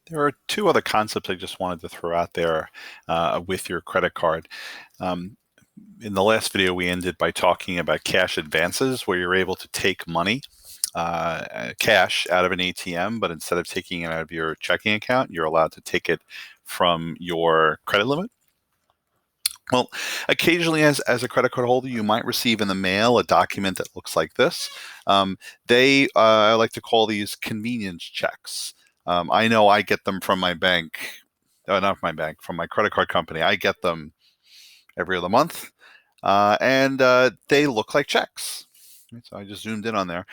There are two other concepts I just wanted to throw out there with your credit card. Um, in the last video, we ended by talking about cash advances, where you're able to take money, cash, out of an ATM, but instead of taking it out of your checking account, you're allowed to take it from your credit limit. Well, occasionally, as a credit card holder, you might receive in the mail a document that looks like this. Um, I like to call these convenience checks. I know I get them from my bank, not my bank, from my credit card company. I get them every other month, and they look like checks. So I just zoomed in on there.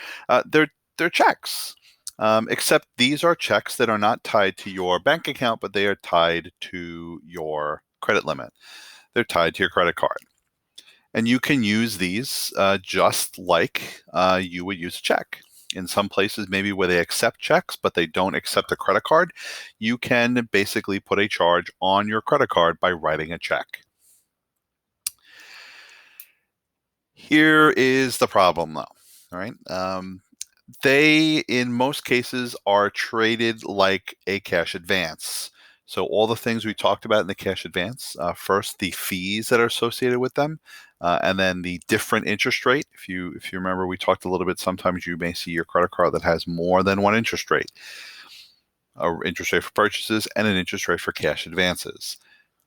They're checks, except these are checks that are not tied to your bank account, but they are tied to your credit limit. They're tied to your credit card. And you can use these just like you would use a check. In some places, maybe where they accept checks, but they don't accept a credit card, you can basically put a charge on your credit card by writing a check. Here is the problem, though. All right. They, in most cases, are traded like a cash advance. So all the things we talked about in the cash advance, first the fees that are associated with them, and then the different interest rate. If you remember, we talked a little bit. Sometimes you may see your credit card that has more than one interest rate, an interest rate for purchases and an interest rate for cash advances.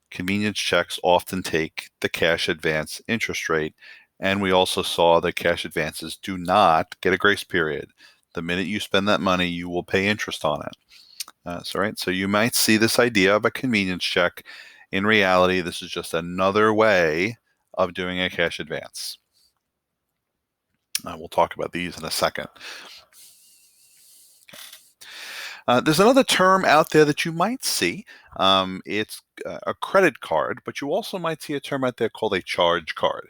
Convenience checks often take the cash advance interest rate, and we also saw that cash advances do not get a grace period. The minute you spend that money, you will pay interest on it. So you might see this idea of a convenience check. In reality, this is just another way of doing a cash advance. We'll talk about these in a second. There's another term out there that you might see. It's a credit card, but you also might see a term out there called a charge card.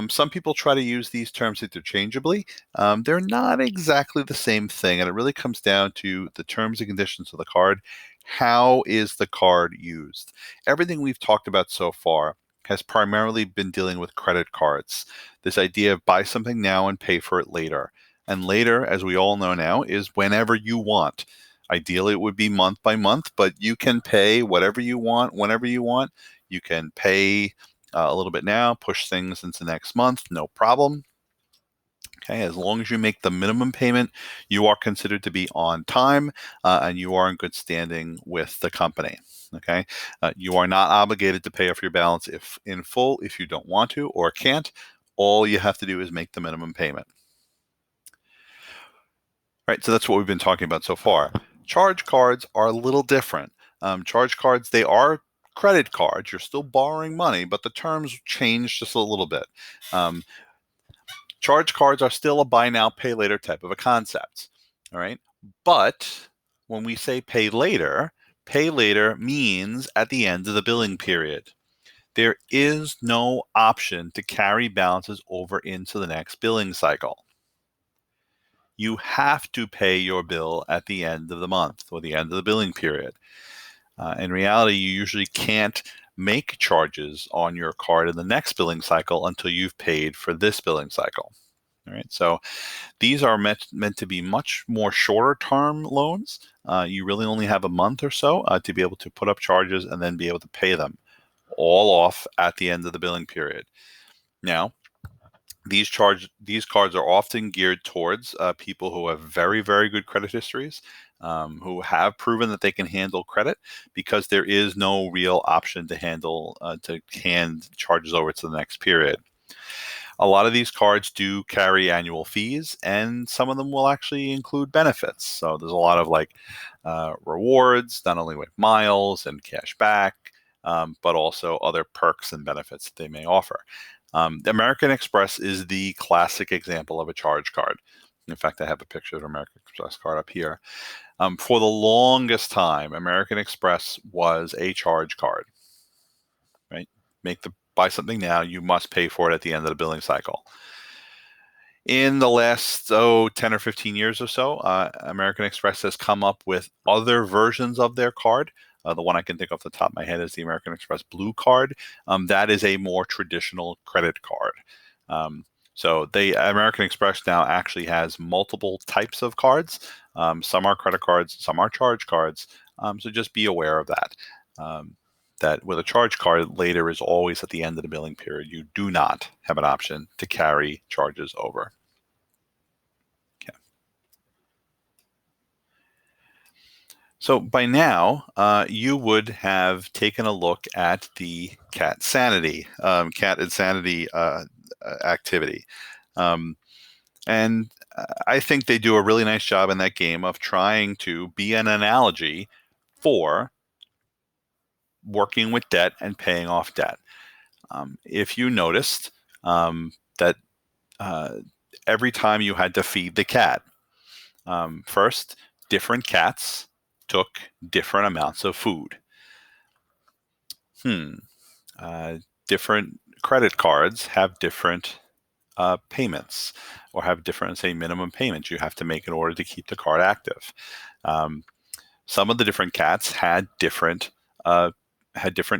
Some people try to use these terms interchangeably. They're not exactly the same thing, and it really comes down to the terms and conditions of the card. How is the card used? Everything we've talked about so far has primarily been dealing with credit cards. This idea of buy something now and pay for it later. And later, as we all know now, is whenever you want. Ideally, it would be month by month, but you can pay whatever you want, whenever you want. You can pay a little bit now, push things into next month, no problem. Okay, as long as you make the minimum payment, you are considered to be on time, and you are in good standing with the company. Okay, you are not obligated to pay off your balance if in full if you don't want to or can't. All you have to do is make the minimum payment. Right, so that's what we've been talking about so far. Charge cards are a little different. Charge cards, they are credit cards. You're still borrowing money, but the terms change just a little bit. Charge cards are still a buy now, pay later type of a concept. All right. But when we say pay later means at the end of the billing period. There is no option to carry balances over into the next billing cycle. You have to pay your bill at the end of the month or the end of the billing period. In reality, you usually can't make charges on your card in the next billing cycle until you've paid for this billing cycle. All right, so these are meant to be much more shorter term loans. You really only have a month or so to be able to put up charges and then be able to pay them all off at the end of the billing period. Now, these cards are often geared towards people who have very, very good credit histories, who have proven that they can handle credit, because there is no real option to hand charges over to the next period. A lot of these cards do carry annual fees, and some of them will actually include benefits. So there's a lot of rewards, not only with miles and cash back, but also other perks and benefits that they may offer. The American Express is the classic example of a charge card. In fact, I have a picture of an American Express card up here. For the longest time, American Express was a charge card. Right? Buy something now, you must pay for it at the end of the billing cycle. In the last 10 or 15 years or so, American Express has come up with other versions of their card. The one I can think off the top of my head is the American Express Blue Card. That is a more traditional credit card. So the American Express now actually has multiple types of cards. Some are credit cards, some are charge cards. So just be aware of that. That with a charge card, later is always at the end of the billing period. You do not have an option to carry charges over. Okay. So by now, you would have taken a look at the cat sanity, cat insanity activity. And I think they do a really nice job in that game of trying to be an analogy for working with debt and paying off debt. If you noticed that every time you had to feed the cat, first, different cats took different amounts of food. Different credit cards have different payments, or have different, say, minimum payments you have to make in order to keep the card active. Some of the different cats had different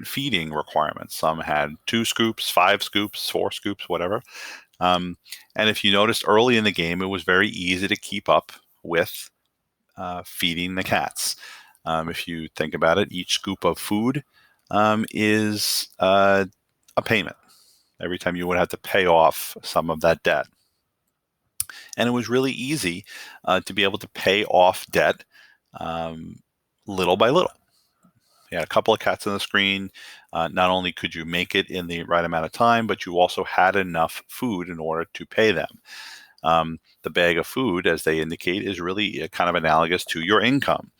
feeding requirements. Some had 2 scoops, 5 scoops, 4 scoops, whatever. And if you noticed early in the game, it was very easy to keep up with feeding the cats. If you think about it, each scoop of food is a payment. Every time you would have to pay off some of that debt. And it was really easy to be able to pay off debt little by little. You had a couple of cats on the screen. Not only could you make it in the right amount of time, but you also had enough food in order to pay them. The bag of food, as they indicate, is really kind of analogous to your income.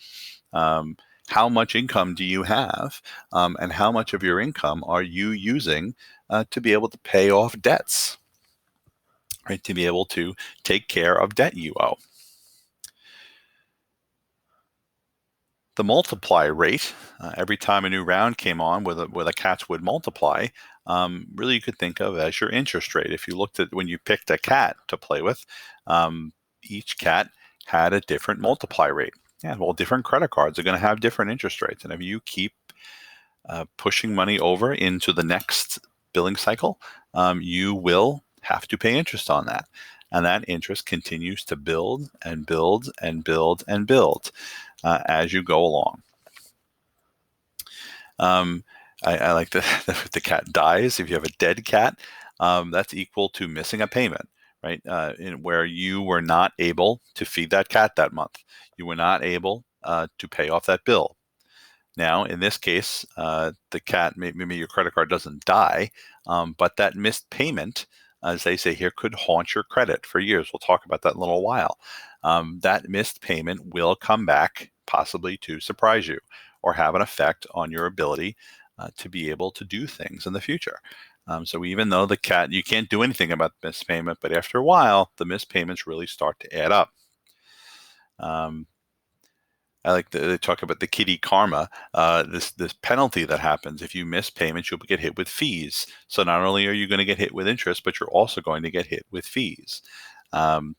How much income do you have, and how much of your income are you using to be able to pay off debts, right? To be able to take care of debt you owe. The multiply rate, every time a new round came on where the cats would multiply, really you could think of as your interest rate. If you looked at when you picked a cat to play with, each cat had a different multiply rate. Yeah, well, different credit cards are going to have different interest rates. And if you keep pushing money over into the next billing cycle, you will have to pay interest on that. And that interest continues to build and build and build and build as you go along. I like that if the cat dies, if you have a dead cat, that's equal to missing a payment, right? Where you were not able to feed that cat that month. You were not able to pay off that bill. Now, in this case, the cat, maybe your credit card doesn't die, but that missed payment, as they say here, could haunt your credit for years. We'll talk about that in a little while. That missed payment will come back, possibly to surprise you or have an effect on your ability to be able to do things in the future. So even though the cat, you can't do anything about the missed payment, but after a while, the missed payments really start to add up. I like they talk about the kitty karma, this penalty that happens if you miss payments. You'll get hit with fees. So not only are you going to get hit with interest, but you're also going to get hit with fees. And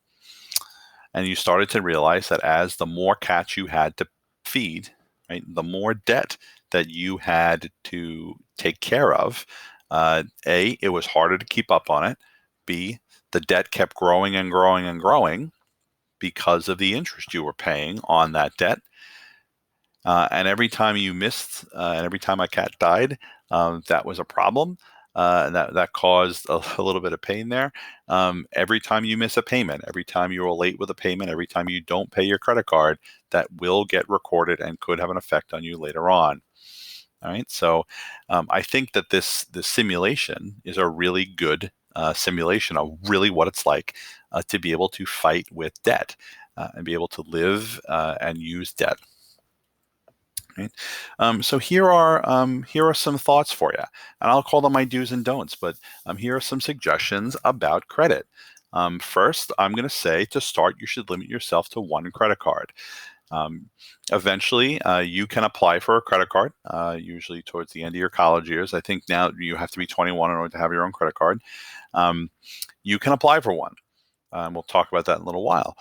you started to realize that as the more cats you had to feed, right, the more debt that you had to take care of. A, it was harder to keep up on it. B, the debt kept growing and growing and growing because of the interest you were paying on that debt. And every time you missed, and every time a cat died, that was a problem. And that caused a little bit of pain there. Every time you miss a payment, every time you're late with a payment, every time you don't pay your credit card, that will get recorded and could have an effect on you later on. All right. So I think that this simulation is a really good simulation of really what it's like to be able to fight with debt and be able to live and use debt. Right? So here are some thoughts for you, and I'll call them my do's and don'ts. But here are some suggestions about credit. First, I'm going to say to start, you should limit yourself to one credit card. Eventually, you can apply for a credit card, usually towards the end of your college years. I think now you have to be 21 in order to have your own credit card. You can apply for one. We'll talk about that in a little while.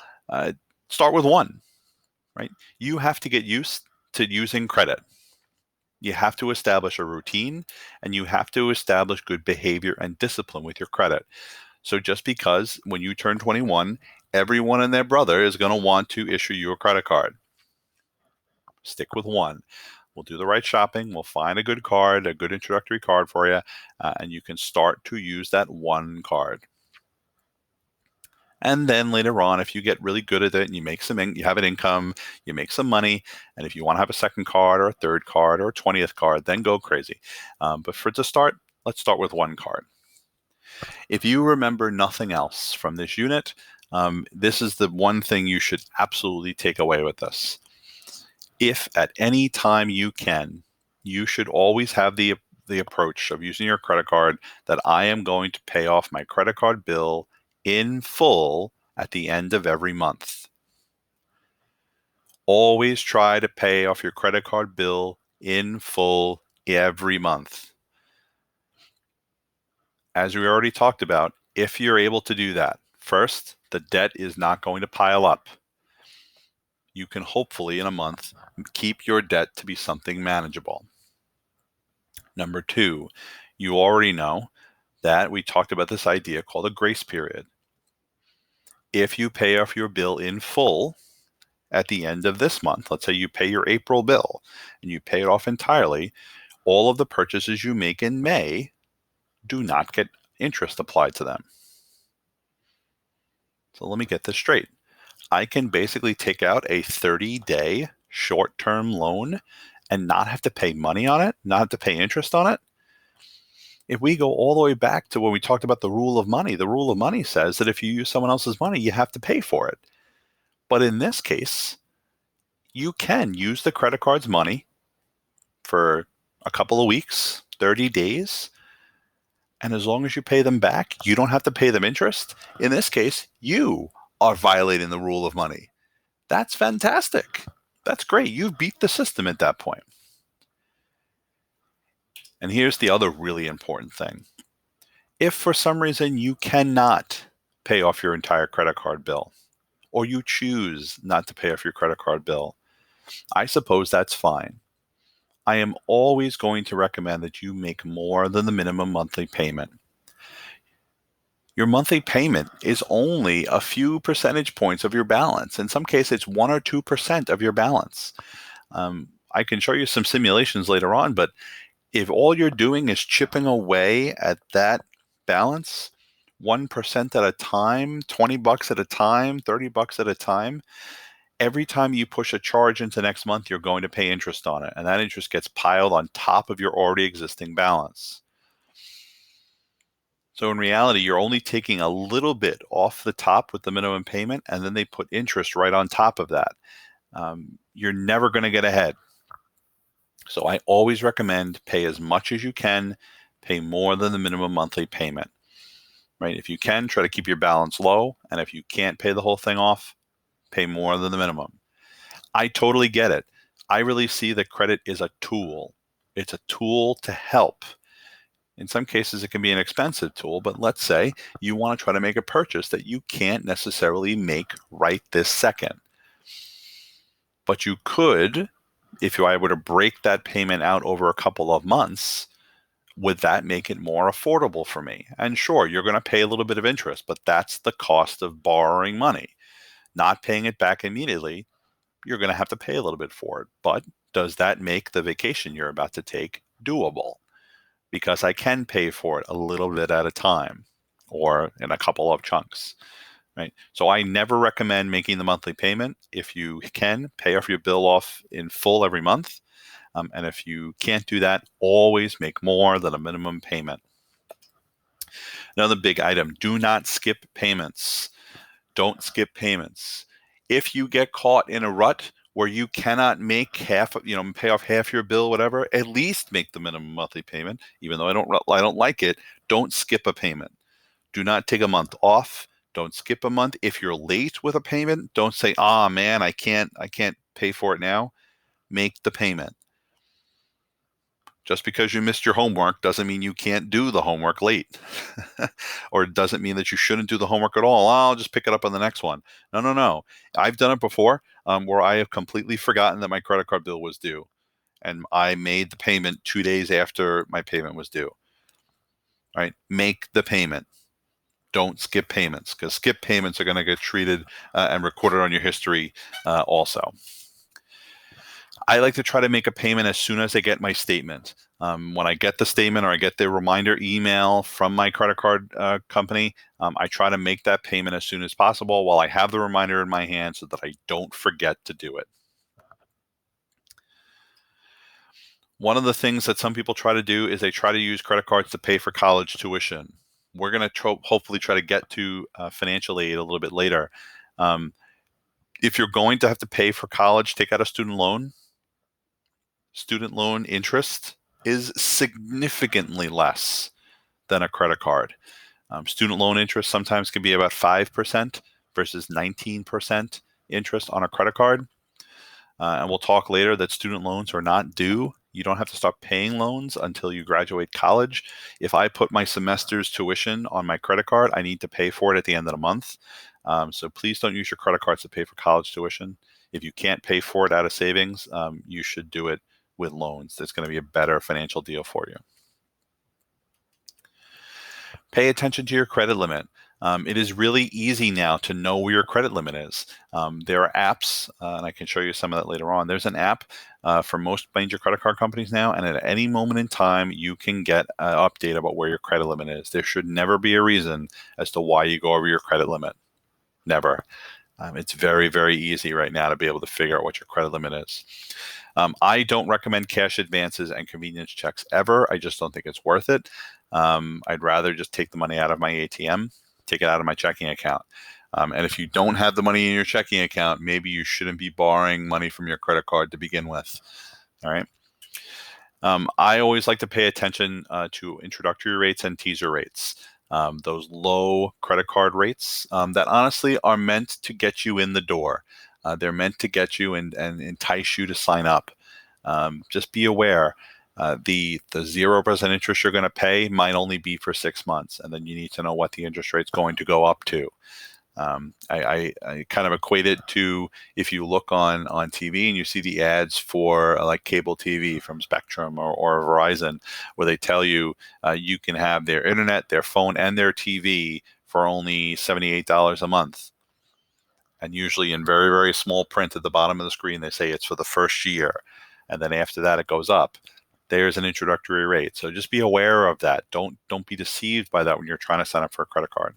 Start with one, right? You have to get used to using credit. You have to establish a routine, and you have to establish good behavior and discipline with your credit. So just because when you turn 21, everyone and their brother is going to want to issue you a credit card. Stick with one. We'll do the right shopping. We'll find a good card, a good introductory card for you, and you can start to use that one card. And then later on, if you get really good at it and you make you have an income, you make some money, and if you want to have a second card or a third card or a 20th card, then go crazy. But to start, let's start with one card. If you remember nothing else from this unit, this is the one thing you should absolutely take away with this. If at any time you can, you should always have the approach of using your credit card that I am going to pay off my credit card bill in full at the end of every month. Always try to pay off your credit card bill in full every month. As we already talked about, if you're able to do that, first, the debt is not going to pile up. You can hopefully in a month keep your debt to be something manageable. Number two, you already know that we talked about this idea called a grace period. If you pay off your bill in full at the end of this month, let's say you pay your April bill and you pay it off entirely, all of the purchases you make in May do not get interest applied to them. So let me get this straight. I can basically take out a 30-day short-term loan and not have to pay money on it, not have to pay interest on it. If we go all the way back to when we talked about the rule of money says that if you use someone else's money, you have to pay for it. But in this case, you can use the credit card's money for a couple of weeks, 30 days, and as long as you pay them back, you don't have to pay them interest. In this case, you are violating the rule of money. That's fantastic. That's great. You've beat the system at that point. And here's the other really important thing. If for some reason you cannot pay off your entire credit card bill, or you choose not to pay off your credit card bill, I suppose that's fine. I am always going to recommend that you make more than the minimum monthly payment. Your monthly payment is only a few percentage points of your balance. In some cases, it's 1 or 2% of your balance. I can show you some simulations later on, but if all you're doing is chipping away at that balance, 1% at a time, $20 at a time, $30 at a time, every time you push a charge into next month, you're going to pay interest on it. And that interest gets piled on top of your already existing balance. So in reality, you're only taking a little bit off the top with the minimum payment, and then they put interest right on top of that. You're never going to get ahead. So I always recommend pay as much as you can, pay more than the minimum monthly payment. Right? If you can, try to keep your balance low, and if you can't pay the whole thing off, pay more than the minimum. I totally get it. I really see that credit is a tool. It's a tool to help. In some cases, it can be an expensive tool, but let's say you want to try to make a purchase that you can't necessarily make right this second. But you could, if I were to break that payment out over a couple of months, would that make it more affordable for me? And sure, you're going to pay a little bit of interest, but that's the cost of borrowing money. Not paying it back immediately, you're going to have to pay a little bit for it. But does that make the vacation you're about to take doable? Because I can pay for it a little bit at a time or in a couple of chunks, right? So I never recommend making the monthly payment. If you can, pay off your bill off in full every month. And if you can't do that, always make more than a minimum payment. Another big item, do not skip payments. Don't skip payments. If you get caught in a rut where you cannot make pay off half your bill, whatever, at least make the minimum monthly payment. Even though I don't like it, don't skip a payment. Do not take a month off. Don't skip a month. If you're late with a payment, don't say, man, I can't pay for it now. Make the payment. Just because you missed your homework doesn't mean you can't do the homework late. Or it doesn't mean that you shouldn't do the homework at all. I'll just pick it up on the next one. No. I've done it before where I have completely forgotten that my credit card bill was due. And I made the payment 2 days after my payment was due. All right? Make the payment. Don't skip payments, because skip payments are going to get treated and recorded on your history also. I like to try to make a payment as soon as I get my statement. When I get the statement or I get the reminder email from my credit card company, I try to make that payment as soon as possible while I have the reminder in my hand so that I don't forget to do it. One of the things that some people try to do is they try to use credit cards to pay for college tuition. We're going to hopefully try to get to financial aid a little bit later. If you're going to have to pay for college, take out a student loan. Student loan interest is significantly less than a credit card. Student loan interest sometimes can be about 5% versus 19% interest on a credit card. And we'll talk later that student loans are not due. You don't have to start paying loans until you graduate college. If I put my semester's tuition on my credit card, I need to pay for it at the end of the month. So please don't use your credit cards to pay for college tuition. If you can't pay for it out of savings, you should do it with loans. That's going to be a better financial deal for you. Pay attention to your credit limit. It is really easy now to know where your credit limit is. There are apps, and I can show you some of that later on. There's an app for most major credit card companies now, and at any moment in time, you can get an update about where your credit limit is. There should never be a reason as to why you go over your credit limit. Never. It's very, very easy right now to be able to figure out what your credit limit is. I don't recommend cash advances and convenience checks ever. I just don't think it's worth it. I'd rather just take the money out of my ATM, take it out of my checking account. And if you don't have the money in your checking account, maybe you shouldn't be borrowing money from your credit card to begin with. All right. I always like to pay attention to introductory rates and teaser rates. Those low credit card rates that honestly are meant to get you in the door. They're meant to get you and entice you to sign up. Just be aware. The 0% interest you're going to pay might only be for 6 months, and then you need to know what the interest rate's going to go up to. I kind of equate it to if you look on TV and you see the ads for like cable TV from Spectrum or Verizon, where they tell you you can have their internet, their phone, and their TV for only $78 a month. And usually in very, very small print at the bottom of the screen, they say it's for the first year. And then after that, it goes up. There's an introductory rate. So just be aware of that. Don't be deceived by that when you're trying to sign up for a credit card.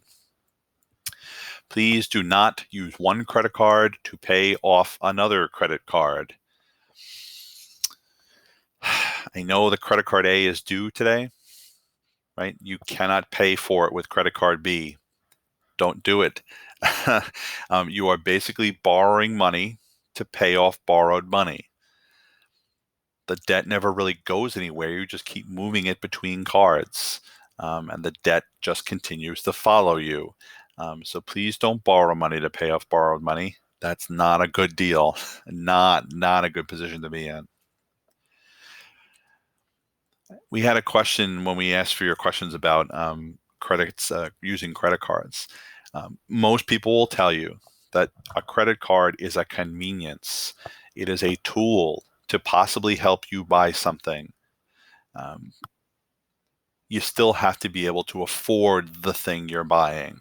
Please do not use one credit card to pay off another credit card. I know the credit card A is due today, right? You cannot pay for it with credit card B. Don't do it. You are basically borrowing money to pay off borrowed money. The debt never really goes anywhere. You just keep moving it between cards, and the debt just continues to follow you. So please don't borrow money to pay off borrowed money. That's not a good deal. Not a good position to be in. We had a question when we asked for your questions about credits, using credit cards. Most people will tell you that a credit card is a convenience. It is a tool to possibly help you buy something. You still have to be able to afford the thing you're buying.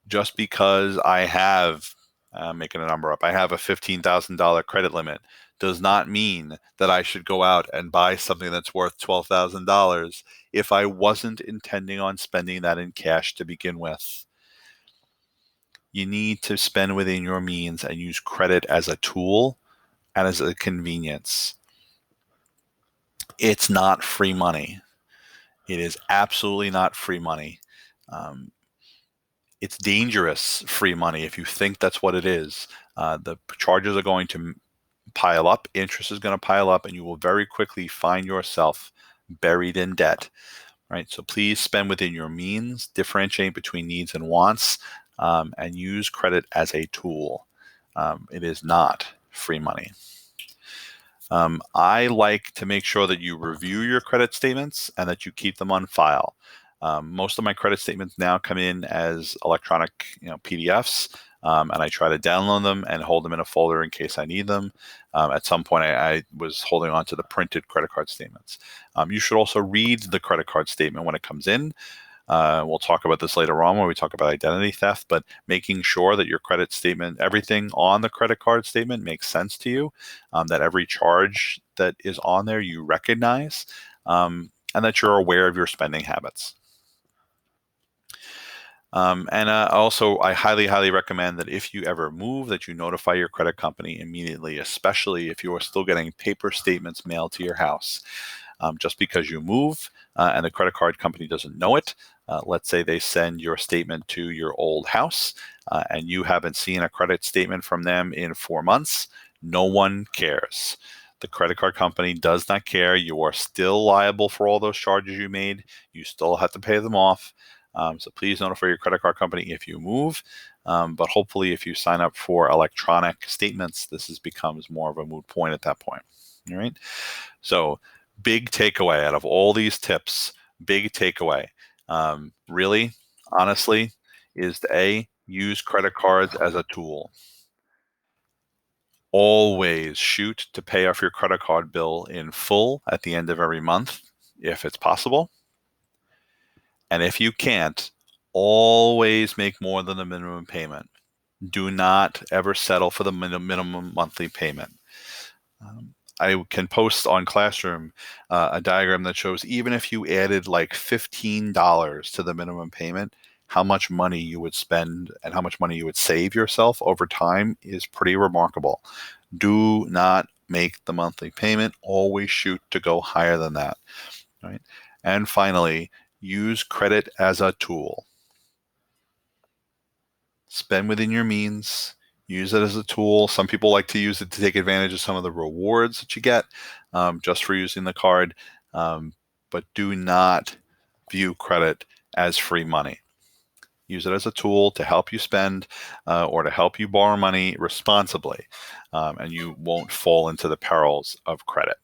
Just because I have, making a number up, I have a $15,000 credit limit does not mean that I should go out and buy something that's worth $12,000 if I wasn't intending on spending that in cash to begin with. You need to spend within your means and use credit as a tool and as a convenience. It's not free money. It is absolutely not free money. It's dangerous free money if you think that's what it is. The charges are going to pile up, interest is going to pile up, and you will very quickly find yourself buried in debt. Right? So please spend within your means, differentiate between needs and wants, and use credit as a tool. It is not free money. I like to make sure that you review your credit statements and that you keep them on file. Most of my credit statements now come in as electronic, PDFs, and I try to download them and hold them in a folder in case I need them. At some point, I was holding on to the printed credit card statements. You should also read the credit card statement when it comes in. We'll talk about this later on when we talk about identity theft, but making sure that your credit statement, everything on the credit card statement makes sense to you, that every charge that is on there you recognize, and that you're aware of your spending habits. Also, I highly, highly recommend that if you ever move, that you notify your credit company immediately, especially if you are still getting paper statements mailed to your house. Just because you move and the credit card company doesn't know it, let's say they send your statement to your old house and you haven't seen a credit statement from them in 4 months, no one cares. The credit card company does not care. You are still liable for all those charges you made. You still have to pay them off. So please notify your credit card company if you move. But hopefully, if you sign up for electronic statements, becomes more of a moot point at that point. All right. So big takeaway out of all these tips, big takeaway, really, honestly, is to use credit cards as a tool. Always shoot to pay off your credit card bill in full at the end of every month, if it's possible. And if you can't, always make more than the minimum payment. Do not ever settle for the minimum monthly payment. I can post on Classroom a diagram that shows even if you added like $15 to the minimum payment, how much money you would spend and how much money you would save yourself over time is pretty remarkable. Do not make the monthly payment. Always shoot to go higher than that. Right? And finally, use credit as a tool. Spend within your means. Use it as a tool. Some people like to use it to take advantage of some of the rewards that you get just for using the card. But do not view credit as free money. Use it as a tool to help you spend or to help you borrow money responsibly, and you won't fall into the perils of credit.